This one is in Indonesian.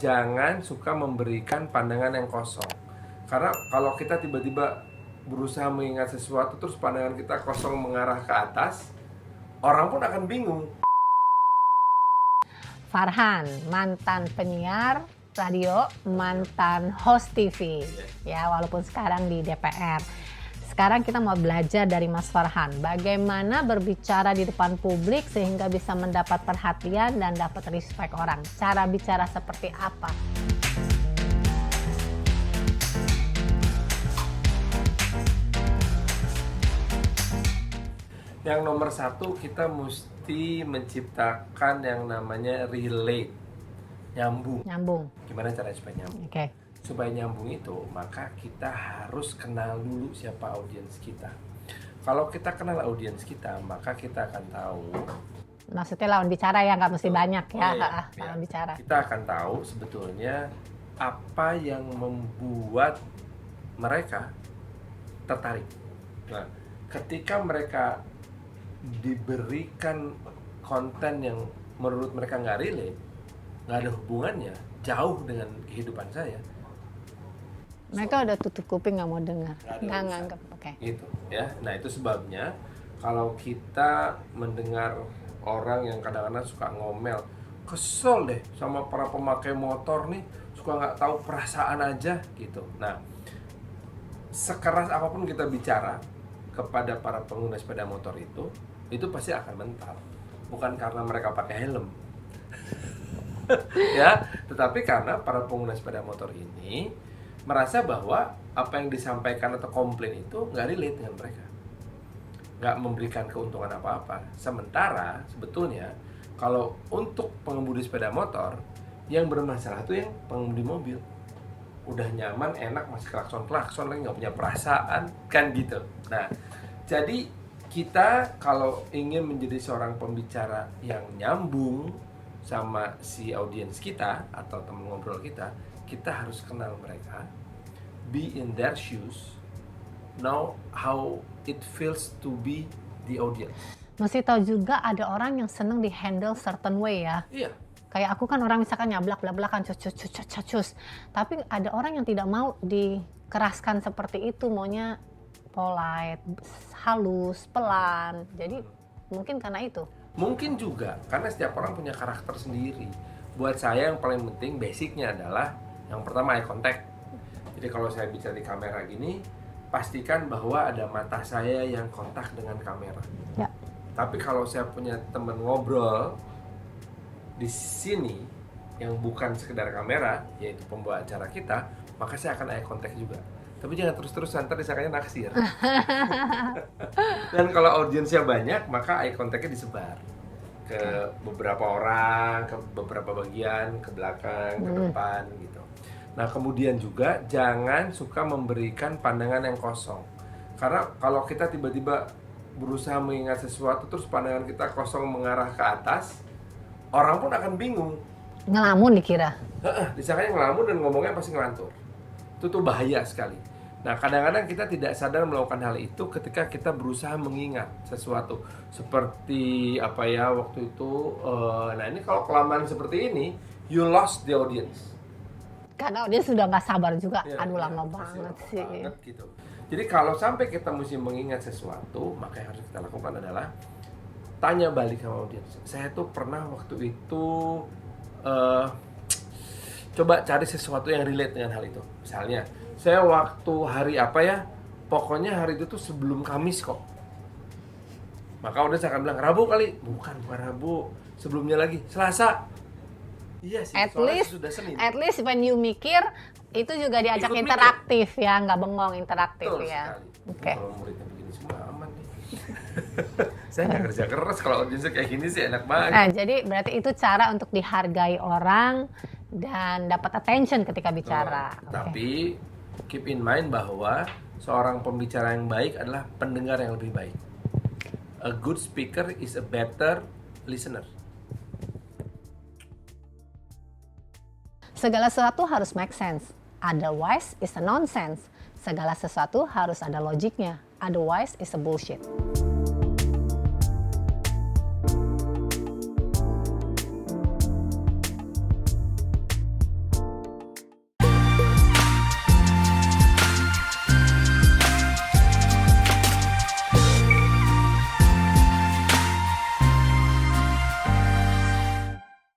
jangan suka memberikan pandangan yang kosong. Karena kalau kita tiba-tiba berusaha mengingat sesuatu terus pandangan kita kosong mengarah ke atas, orang pun akan bingung. Farhan, mantan penyiar radio, mantan host TV, ya walaupun sekarang di DPR. Sekarang kita mau belajar dari Mas Farhan, bagaimana berbicara di depan publik sehingga bisa mendapat perhatian dan dapat respect orang. Cara bicara seperti apa? Yang nomor satu, kita mesti menciptakan yang namanya relate, nyambung. Gimana caranya supaya nyambung? Supaya nyambung itu, maka kita harus kenal dulu siapa audiens kita. Kalau kita kenal audiens kita, maka kita akan tahu. Maksudnya lawan bicara ya, nggak mesti banyak ya. Lawan bicara. Kita akan tahu sebetulnya apa yang membuat mereka tertarik. Nah, ketika mereka diberikan konten yang menurut mereka nggak relate, nggak ada hubungannya, jauh dengan kehidupan saya, mereka udah tutup kuping, nggak mau dengar, nggak nganggap. Gitu ya. Nah, itu sebabnya kalau kita mendengar orang yang kadang-kadang suka ngomel, kesel deh sama para pemakai motor nih, suka nggak tahu perasaan aja gitu. Nah, sekeras apapun kita bicara kepada para pengguna sepeda motor itu pasti akan mental. Bukan karena mereka pakai helm ya, tetapi karena para pengguna sepeda motor ini merasa bahwa apa yang disampaikan atau komplain itu nggak relate dengan mereka, nggak memberikan keuntungan apa-apa. Sementara sebetulnya kalau untuk pengemudi sepeda motor, yang bermasalah itu yang pengemudi mobil. Udah nyaman, enak, masih klakson lagi, nggak punya perasaan, kan gitu. Nah, jadi kita kalau ingin menjadi seorang pembicara yang nyambung sama si audiens kita atau teman ngobrol kita harus kenal mereka, be in their shoes, know how it feels to be the audience. Mesti tahu juga ada orang yang seneng di handle certain way ya. Iya. Kayak aku kan orang misalkan nyablak-blak-blakan, cus. Tapi ada orang yang tidak mau dikeraskan seperti itu, maunya polite, halus, pelan. Jadi mungkin karena itu. Mungkin juga karena setiap orang punya karakter sendiri. Buat saya yang paling penting basicnya adalah yang pertama eye contact. Jadi kalau saya bicara di kamera gini, pastikan bahwa ada mata saya yang kontak dengan kamera. Ya. Tapi kalau saya punya teman ngobrol di sini yang bukan sekedar kamera, yaitu pembawa acara kita, maka saya akan eye contact juga. Tapi jangan terus-terusan, ntar disangkanya naksir. Dan kalau audiensnya banyak, maka eye contact-nya disebar ke beberapa orang, ke beberapa bagian, ke belakang, ke depan gitu. Nah, kemudian juga jangan suka memberikan pandangan yang kosong. Karena kalau kita tiba-tiba berusaha mengingat sesuatu terus pandangan kita kosong mengarah ke atas, orang pun akan bingung. Ngelamun dikira. Disangkanya ngelamun dan ngomongnya pasti ngelantur. Itu tuh bahaya sekali. Nah, kadang-kadang kita tidak sadar melakukan hal itu ketika kita berusaha mengingat sesuatu. Seperti apa ya waktu itu, nah ini kalau kelamaan seperti ini, you lost the audience. Karena dia sudah nggak sabar juga, aduh lama banget sih. Gitu. Jadi kalau sampai kita mesti mengingat sesuatu, maka yang harus kita lakukan adalah tanya balik sama audiens. Saya tuh pernah waktu itu coba cari sesuatu yang relate dengan hal itu. Misalnya, saya waktu hari apa ya, pokoknya hari itu tuh sebelum Kamis kok. Maka udah saya akan bilang, Rabu kali. Bukan Rabu, sebelumnya lagi, Selasa. Iya sih, sudah Senin. At least when you mikir, itu juga diajak interaktif ya, nggak bengong, interaktif. Betul ya. Oke. Kalau muridnya begini semua aman nih. Saya nggak kerja keras, kalau audiensnya kayak gini sih enak banget. Nah, jadi berarti itu cara untuk dihargai orang dan dapat attention ketika bicara. Tapi keep in mind bahwa seorang pembicara yang baik adalah pendengar yang lebih baik. A good speaker is a better listener. Segala sesuatu harus make sense, otherwise it's a nonsense. Segala sesuatu harus ada logiknya, otherwise it's a bullshit.